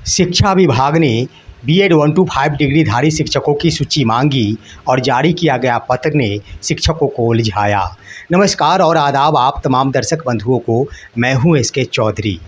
शिक्षा विभाग ने बीएड 1 to 5 डिग्रीधारी शिक्षकों की सूची मांगी और जारी किया गया पत्र ने शिक्षकों को उलझाया। नमस्कार और आदाब आप तमाम दर्शक बंधुओं को, मैं हूं एसके चौधरी।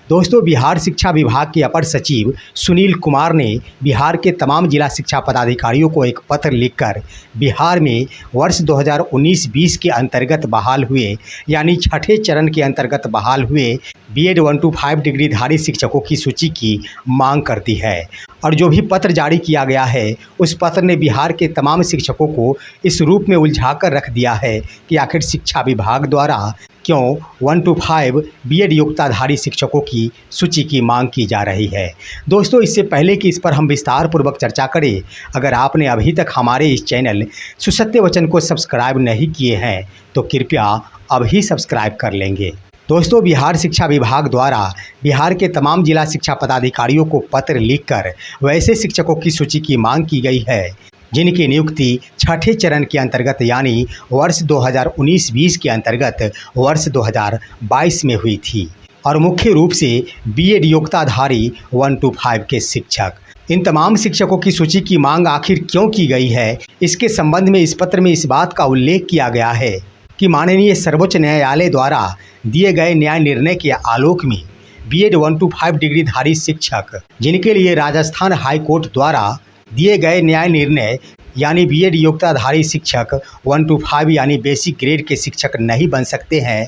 दोस्तों, बिहार शिक्षा विभाग के अपर सचिव सुनील कुमार ने बिहार के तमाम जिला शिक्षा पदाधिकारियों को एक पत्र लिखकर बिहार में वर्ष 2019-20 के अंतर्गत बहाल हुए यानी छठे चरण के अंतर्गत बहाल हुए बीएड 1 to 5 डिग्रीधारी शिक्षकों की सूची की मांग कर दी है। और जो भी पत्र जारी किया गया है उस पत्र ने बिहार के तमाम शिक्षकों को इस रूप में उलझाकर रख दिया है कि आखिर शिक्षा विभाग द्वारा क्यों 1 to 5 बीएड योग्यताधारी शिक्षकों की सूची की मांग की जा रही है। दोस्तों, इससे पहले कि इस पर हम विस्तार पूर्वक चर्चा करें, अगर आपने अभी तक हमारे इस चैनल सुसत्य वचन को सब्सक्राइब नहीं किए हैं तो कृपया अभी सब्सक्राइब कर लेंगे। दोस्तों, बिहार शिक्षा विभाग द्वारा बिहार के तमाम जिला शिक्षा पदाधिकारियों को पत्र लिखकर वैसे शिक्षकों की सूची की मांग की गई है जिनकी नियुक्ति छठे चरण के अंतर्गत यानी वर्ष 2019-20 के अंतर्गत वर्ष 2022 में हुई थी और मुख्य रूप से बीएड योग्यताधारी 1 to 5 के शिक्षक। इन तमाम शिक्षकों की सूची की मांग आखिर क्यों की गई है, इसके संबंध में इस पत्र में इस बात का उल्लेख किया गया है कि माननीय सर्वोच्च न्यायालय द्वारा दिए गए न्याय निर्णय के आलोक में बीएड 1 to 5 डिग्रीधारी शिक्षक जिनके लिए राजस्थान हाई कोर्ट द्वारा दिए गए न्याय निर्णय यानी बीएड योग्यताधारी शिक्षक 1 to 5 यानी बेसिक ग्रेड के शिक्षक नहीं बन सकते हैं,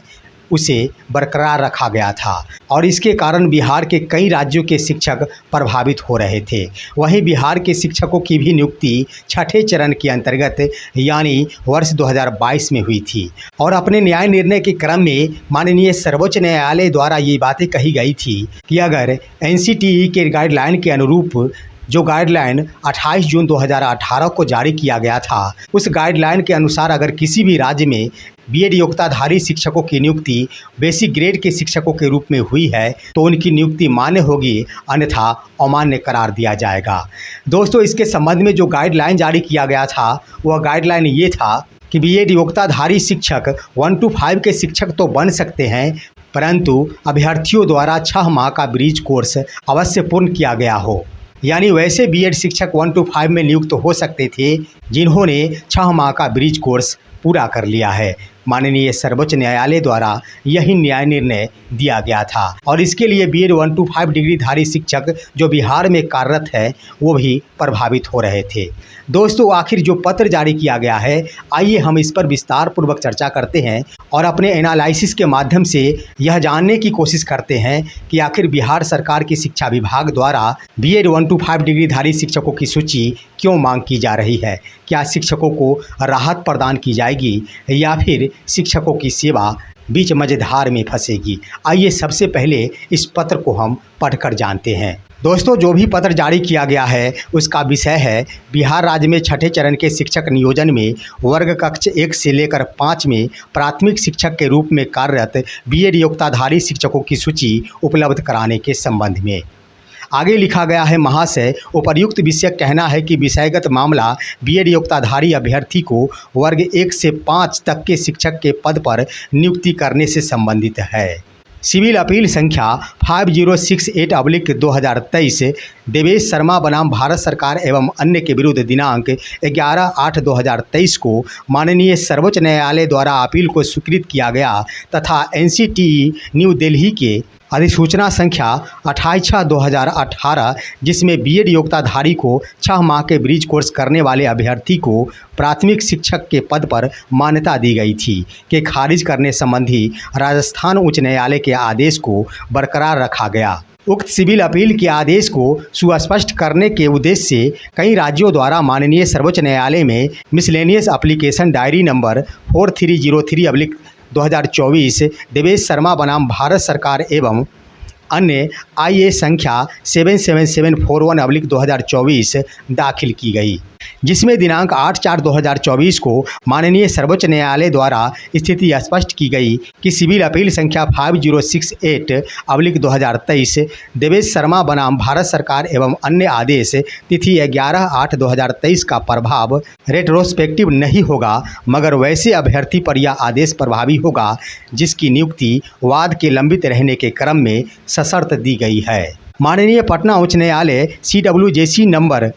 उसे बरकरार रखा गया था और इसके कारण बिहार के कई राज्यों के शिक्षक प्रभावित हो रहे थे। वहीं बिहार के शिक्षकों की भी नियुक्ति छठे चरण के अंतर्गत यानी वर्ष 2022 में हुई थी और अपने न्याय निर्णय के क्रम में माननीय सर्वोच्च न्यायालय द्वारा ये बातें कही गई थी कि अगर एनसीटीई के गाइडलाइन के अनुरूप जो गाइडलाइन 28 जून 2018 को जारी किया गया था, उस गाइडलाइन के अनुसार अगर किसी भी राज्य में बीएड योग्यताधारी शिक्षकों की नियुक्ति बेसिक ग्रेड के शिक्षकों के रूप में हुई है तो उनकी नियुक्ति मान्य होगी, अन्यथा अमान्य करार दिया जाएगा। दोस्तों, इसके संबंध में जो गाइडलाइन जारी किया गया था वह गाइडलाइन ये था कि बीएड योग्यताधारी शिक्षक 1 to 5 के शिक्षक तो बन सकते हैं, परंतु अभ्यर्थियों द्वारा 6 माह का ब्रिज कोर्स अवश्य पूर्ण किया गया हो। यानी वैसे बीएड शिक्षक 1 to 5 में नियुक्त हो सकते थे जिन्होंने 6 माह का ब्रिज कोर्स पूरा कर लिया है। माननीय सर्वोच्च न्यायालय द्वारा यही न्याय निर्णय दिया गया था और इसके लिए बीएड 1 to 5 डिग्रीधारी शिक्षक जो बिहार में कार्यरत है वो भी प्रभावित हो रहे थे। दोस्तों, आखिर जो पत्र जारी किया गया है, आइए हम इस पर विस्तार पूर्वक चर्चा करते हैं और अपने एनालिसिस के माध्यम से यह जानने की कोशिश करते हैं कि आखिर बिहार सरकार की शिक्षा विभाग द्वारा बीएड 1 to 5 डिग्रीधारी शिक्षकों की सूची क्यों मांग की जा रही है। क्या शिक्षकों को राहत प्रदान की जाएगी या फिर शिक्षकों की सेवा बीच मझधार में फंसेगी। आइए सबसे पहले इस पत्र को हम पढ़कर जानते हैं। दोस्तों, जो भी पत्र जारी किया गया है उसका विषय है बिहार राज्य में छठे चरण के शिक्षक नियोजन में वर्ग कक्ष 1 से लेकर 5 में प्राथमिक शिक्षक के रूप में कार्यरत बीएड योग्यताधारी शिक्षकों की सूची उपलब्ध कराने के संबंध में। आगे लिखा गया है, महाशय, उपर्युक्त विषय कहना है कि विषयगत मामला बीएड योग्यताधारी अभ्यर्थी को वर्ग 1 से 5 तक के शिक्षक के पद पर नियुक्ति करने से संबंधित है। सिविल अपील संख्या 5068/2023 देवेश शर्मा बनाम भारत सरकार एवं अन्य के विरुद्ध दिनांक 11/8/2023 को माननीय सर्वोच्च न्यायालय द्वारा अपील को स्वीकृत किया गया तथा एनसीटीई न्यू दिल्ली के अधिसूचना संख्या 28/6/2018 जिसमें बीएड योग्यताधारी को 6 माह के ब्रिज कोर्स करने वाले अभ्यर्थी को प्राथमिक शिक्षक के पद पर मान्यता दी गई थी के खारिज करने संबंधी राजस्थान उच्च न्यायालय के आदेश को बरकरार रखा गया। उक्त सिविल अपील के आदेश को सुस्पष्ट करने के उद्देश्य से कई राज्यों द्वारा माननीय सर्वोच्च न्यायालय में miscellaneous application diary number 4303/2024 Devesh Sharma बनाम भारत सरकार एवं अन्य IA संख्या 77741/2024 दाखिल की गई, जिसमें दिनांक 8/4/2024 को माननीय सर्वोच्च न्यायालय द्वारा स्थिति स्पष्ट की गई कि सिविल अपील संख्या 5068/2023 देवेश शर्मा बनाम भारत सरकार एवं अन्य आदेश तिथि 11/8/2023 का प्रभाव रेट्रोस्पेक्टिव नहीं होगा, मगर वैसे अभ्यर्थी पर यह आदेश प्रभावी होगा जिसकी नियुक्ति वाद के लंबित रहने के क्रम में सशर्त दी गई है। माननीय पटना उच्च न्यायालय CWJC नंबर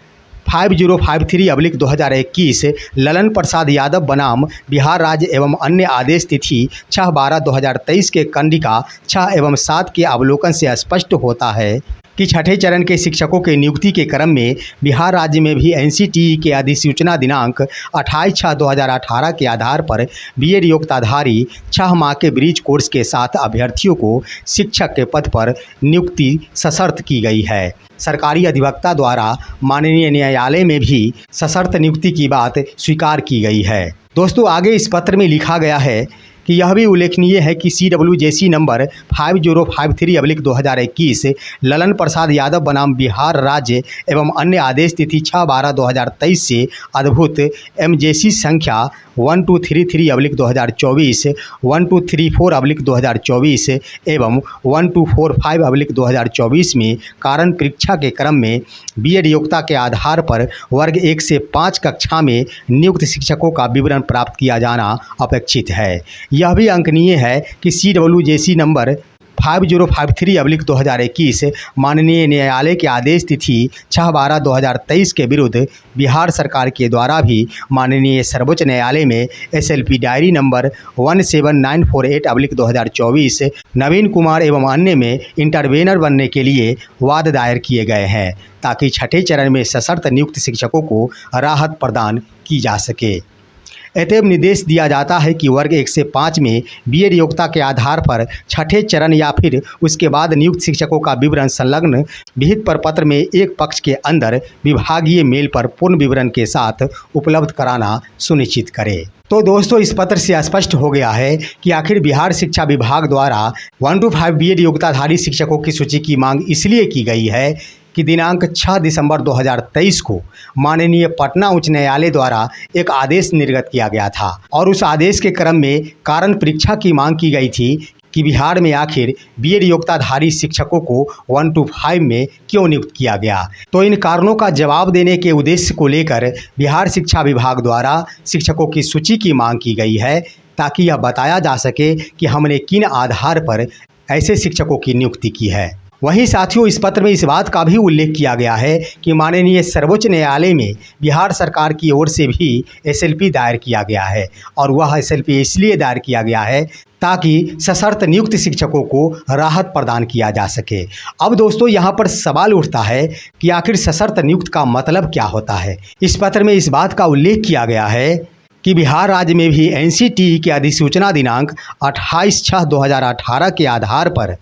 5053/2021 ललन प्रसाद यादव बनाम बिहार राज्य एवं अन्य आदेश तिथि 6/12/2023 के कंडिका 6 एवं 7 के अवलोकन से स्पष्ट होता है कि छठे चरण के शिक्षकों के नियुक्ति के क्रम में बिहार राज्य में भी NCTE के अधिसूचना दिनांक 28/6/2018 के आधार पर BEd योग्यताधारी 6 माह के ब्रिज कोर्स के साथ अभ्यर्थियों को शिक्षक के पद पर नियुक्ति सशर्त की गई है। सरकारी अधिवक्ता द्वारा माननीय न्यायालय में भी सशर्त नियुक्ति की बात स्वीकार की गई है। दोस्तों, आगे इस पत्र में लिखा गया है कि यह भी उल्लेखनीय है कि CWJC नंबर 5053/2021 ललन प्रसाद यादव बनाम बिहार राज्य एवं अन्य आदेश तिथि 6/12/2023 से अद्भुत MJC संख्या 1233/2024, 1234/2024 एवं 1245/2024 में कारण परीक्षा के क्रम में BEd योग्यता के आधार पर वर्ग 1 से 5 कक्षा में नियुक्त शिक्षकों का विवरण प्राप्त किया जाना अपेक्षित है। यह भी अंकनीय है कि CWJC नंबर 5053/2021 माननीय न्यायालय के आदेश तिथि 6/12/2023 के विरुद्ध बिहार सरकार के द्वारा भी माननीय सर्वोच्च न्यायालय में SLP डायरी नंबर 17948/2024 नवीन कुमार एवं अन्य में इंटरवेनर बनने के लिए वाद दायर किए गए हैं, ताकि छठे चरण में सशर्त नियुक्त शिक्षकों को राहत प्रदान की जा सके। अतएव निर्देश दिया जाता है कि वर्ग 1 से 5 में BEd योग्यता के आधार पर छठे चरण या फिर उसके बाद नियुक्त शिक्षकों का विवरण संलग्न विहित प्रपत्र में एक पक्ष के अंदर विभागीय मेल पर पूर्ण विवरण के साथ उपलब्ध कराना सुनिश्चित करे। तो दोस्तों, इस पत्र से स्पष्ट हो गया है कि आखिर बिहार शिक्षा विभाग द्वारा 1 to 5 BEd योग्यताधारी शिक्षकों की सूची की मांग इसलिए की गई है कि दिनांक 6 दिसंबर 2023 को माननीय पटना उच्च न्यायालय द्वारा एक आदेश निर्गत किया गया था और उस आदेश के क्रम में कारण परीक्षा की मांग की गई थी कि बिहार में आखिर BEd योग्यताधारी शिक्षकों को 1 to 5 में क्यों नियुक्त किया गया। तो इन कारणों का जवाब देने के उद्देश्य को लेकर बिहार शिक्षा विभाग द्वारा शिक्षकों की सूची की मांग की गई है, ताकि यह बताया जा सके कि हमने किन आधार पर ऐसे शिक्षकों की नियुक्ति की है। वहीं साथियों, इस पत्र में इस बात का भी उल्लेख किया गया है कि माननीय सर्वोच्च न्यायालय में बिहार सरकार की ओर से भी SLP दायर किया गया है और वह SLP इसलिए दायर किया गया है ताकि सशर्त नियुक्त शिक्षकों को राहत प्रदान किया जा सके। अब दोस्तों, यहाँ पर सवाल उठता है कि आखिर सशर्त नियुक्त का मतलब क्या होता है। इस पत्र में इस बात का उल्लेख किया गया है कि बिहार राज्य में भी NCTE के अधिसूचना दिनांक 28/6/2018 के आधार पर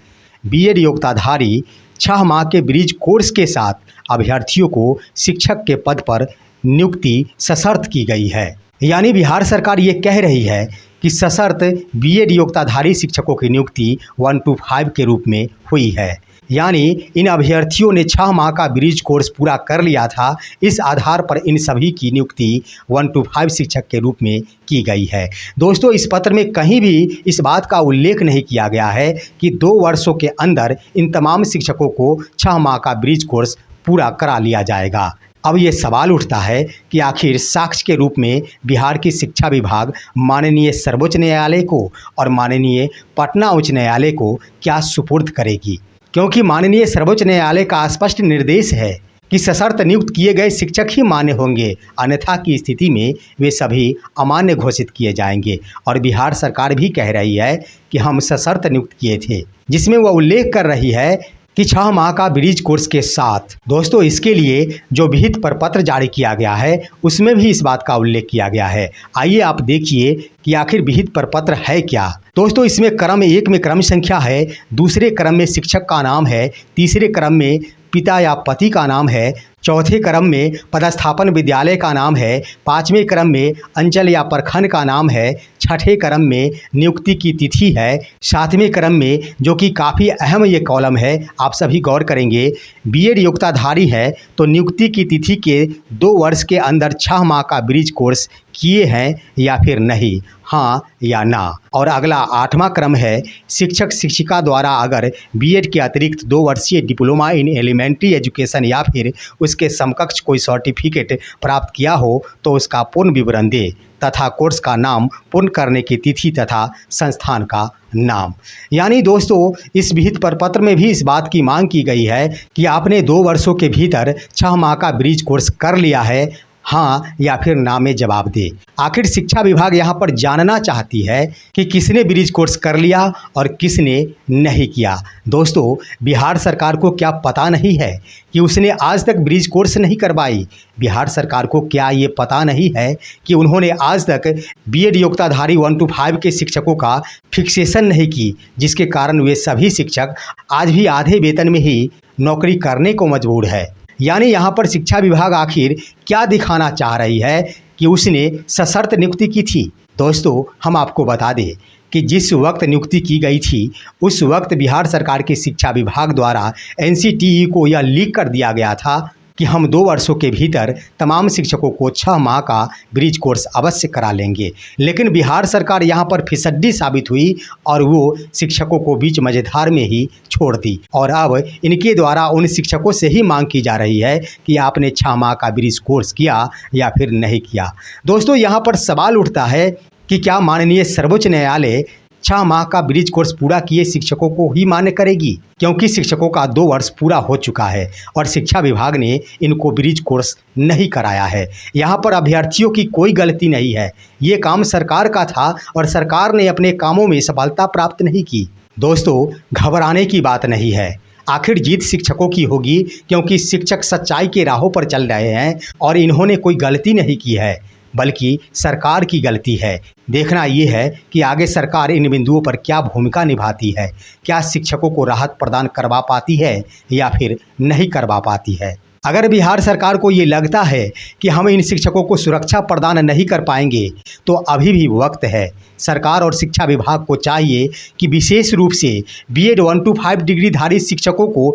BEd योग्यताधारी 6 माह के ब्रिज कोर्स के साथ अभ्यर्थियों को शिक्षक के पद पर नियुक्ति सशर्त की गई है। यानी बिहार सरकार ये कह रही है कि सशर्त BEd योग्यताधारी शिक्षकों की नियुक्ति 1 to 5 के रूप में हुई है। यानी इन अभ्यर्थियों ने 6 माह का ब्रिज कोर्स पूरा कर लिया था। इस आधार पर इन सभी की नियुक्ति 1 to 5 शिक्षक के रूप में की गई है। दोस्तों, इस पत्र में कहीं भी इस बात का उल्लेख नहीं किया गया है कि 2 वर्षों के अंदर इन तमाम शिक्षकों को 6 माह का ब्रिज कोर्स पूरा करा लिया जाएगा। अब ये सवाल उठता है कि आखिर साक्ष्य के रूप में बिहार की शिक्षा विभाग माननीय सर्वोच्च न्यायालय को और माननीय पटना उच्च न्यायालय को क्या सुपुर्द करेगी, क्योंकि माननीय सर्वोच्च न्यायालय का स्पष्ट निर्देश है कि सशर्त नियुक्त किए गए शिक्षक ही मान्य होंगे, अन्यथा की स्थिति में वे सभी अमान्य घोषित किए जाएंगे। और बिहार सरकार भी कह रही है कि हम सशर्त नियुक्त किए थे, जिसमें वह उल्लेख कर रही है कि 6 माह का ब्रिज कोर्स के साथ। दोस्तों, इसके लिए जो विहित प्रपत्र जारी किया गया है उसमें भी इस बात का उल्लेख किया गया है। आइए आप देखिए कि आखिर विहित प्रपत्र है क्या। दोस्तों, इसमें क्रम 1 में क्रम संख्या है, दूसरे क्रम में शिक्षक का नाम है, तीसरे क्रम में पिता या पति का नाम है, चौथे क्रम में पदस्थापन विद्यालय का नाम है, 5वें क्रम में अंचल या प्रखंड का नाम है, छठे क्रम में नियुक्ति की तिथि है, 7वें क्रम में, जो कि काफ़ी अहम ये कॉलम है, आप सभी गौर करेंगे, BEd योग्यताधारी है तो नियुक्ति की तिथि के 2 वर्ष के अंदर 6 माह का ब्रिज कोर्स किए हैं या फिर नहीं, हाँ या ना। और अगला 8वां क्रम है, शिक्षक शिक्षिका द्वारा अगर BEd के अतिरिक्त 2 वर्षीय डिप्लोमा इन एलिमेंट्री एजुकेशन या फिर उसके उसके समकक्ष कोई सर्टिफिकेट प्राप्त किया हो तो उसका पूर्ण विवरण दे तथा कोर्स का नाम, पूर्ण करने की तिथि तथा संस्थान का नाम। यानी दोस्तों, इस विहित प्रपत्र में भी इस बात की मांग की गई है कि आपने 2 वर्षों के भीतर 6 माह का ब्रिज कोर्स कर लिया है, हाँ या फिर ना में जवाब दे। आखिर शिक्षा विभाग यहाँ पर जानना चाहती है कि किसने ब्रिज कोर्स कर लिया और किसने नहीं किया। दोस्तों, बिहार सरकार को क्या पता नहीं है कि उसने आज तक ब्रिज कोर्स नहीं करवाई? बिहार सरकार को क्या ये पता नहीं है कि उन्होंने आज तक बीएड योग्यताधारी 1 to 5 के शिक्षकों का फिक्सेशन नहीं की, जिसके कारण वे सभी शिक्षक आज भी आधे वेतन में ही नौकरी करने को मजबूर है। यानी यहाँ पर शिक्षा विभाग आखिर क्या दिखाना चाह रही है कि उसने सशर्त नियुक्ति की थी? दोस्तों, हम आपको बता दें कि जिस वक्त नियुक्ति की गई थी उस वक्त बिहार सरकार के शिक्षा विभाग द्वारा एनसीटीई को यह लीक कर दिया गया था कि हम 2 वर्षों के भीतर तमाम शिक्षकों को 6 माह का ब्रिज कोर्स अवश्य करा लेंगे। लेकिन बिहार सरकार यहाँ पर फिसड्डी साबित हुई और वो शिक्षकों को बीच मझधार में ही छोड़ दी और अब इनके द्वारा उन शिक्षकों से ही मांग की जा रही है कि आपने 6 माह का ब्रिज कोर्स किया या फिर नहीं किया। दोस्तों, यहाँ पर सवाल उठता है कि क्या माननीय सर्वोच्च न्यायालय 6 माह का ब्रिज कोर्स पूरा किए शिक्षकों को ही मान्य करेगी? क्योंकि शिक्षकों का 2 वर्ष पूरा हो चुका है और शिक्षा विभाग ने इनको ब्रिज कोर्स नहीं कराया है। यहाँ पर अभ्यर्थियों की कोई गलती नहीं है, ये काम सरकार का था और सरकार ने अपने कामों में सफलता प्राप्त नहीं की। दोस्तों, घबराने की बात नहीं है, आखिर जीत शिक्षकों की होगी क्योंकि शिक्षक सच्चाई के राहों पर चल रहे हैं और इन्होंने कोई गलती नहीं की है बल्कि सरकार की गलती है। देखना ये है कि आगे सरकार इन बिंदुओं पर क्या भूमिका निभाती है, क्या शिक्षकों को राहत प्रदान करवा पाती है या फिर नहीं करवा पाती है। अगर बिहार सरकार को ये लगता है कि हम इन शिक्षकों को सुरक्षा प्रदान नहीं कर पाएंगे तो अभी भी वक्त है। सरकार और शिक्षा विभाग को चाहिए कि विशेष रूप से बीएड 1 to 5 डिग्रीधारी शिक्षकों को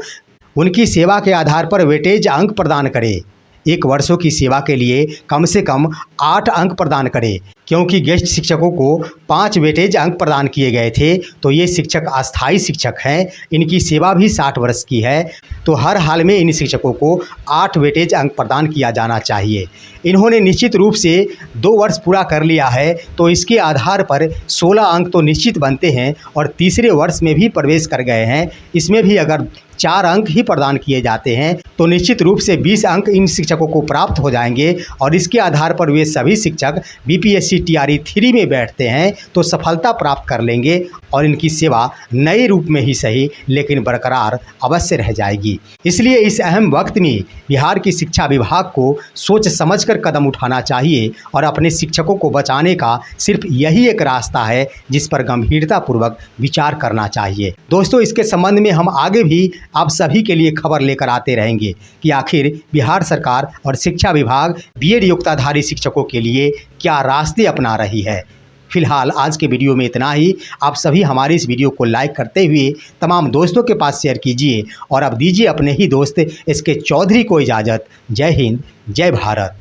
उनकी सेवा के आधार पर वेटेज अंक प्रदान करे। 1 वर्षों की सेवा के लिए कम से कम 8 अंक प्रदान करे, क्योंकि गेस्ट शिक्षकों को 5 वेटेज अंक प्रदान किए गए थे। तो ये शिक्षक अस्थायी शिक्षक हैं, इनकी सेवा भी 60 वर्ष की है, तो हर हाल में इन शिक्षकों को 8 वेटेज अंक प्रदान किया जाना चाहिए। इन्होंने निश्चित रूप से 2 वर्ष पूरा कर लिया है तो इसके आधार पर 16 अंक तो निश्चित बनते हैं और तीसरे वर्ष में भी प्रवेश कर गए हैं, इसमें भी अगर 4 अंक ही प्रदान किए जाते हैं तो निश्चित रूप से 20 अंक इन शिक्षकों को प्राप्त हो जाएंगे और इसके आधार पर वे सभी शिक्षक बीपीएससी टीआरई 3 में बैठते हैं तो सफलता प्राप्त कर लेंगे और इनकी सेवा नए रूप में ही सही लेकिन बरकरार अवश्य रह जाएगी। इसलिए इस अहम वक्त में बिहार की शिक्षा विभाग को सोच समझकर कदम उठाना चाहिए और अपने शिक्षकों को बचाने का सिर्फ यही एक रास्ता है जिस पर गंभीरतापूर्वक विचार करना चाहिए। दोस्तों, इसके संबंध में हम आगे भी आप सभी के लिए खबर लेकर आते रहेंगे कि आखिर बिहार सरकार और शिक्षा विभाग बीएड योग्यताधारी शिक्षकों के लिए क्या रास्ते अपना रही है। फिलहाल आज के वीडियो में इतना ही। आप सभी हमारे इस वीडियो को लाइक करते हुए तमाम दोस्तों के पास शेयर कीजिए और अब दीजिए अपने ही दोस्त SK चौधरी को इजाज़त। जय हिंद, जय भारत।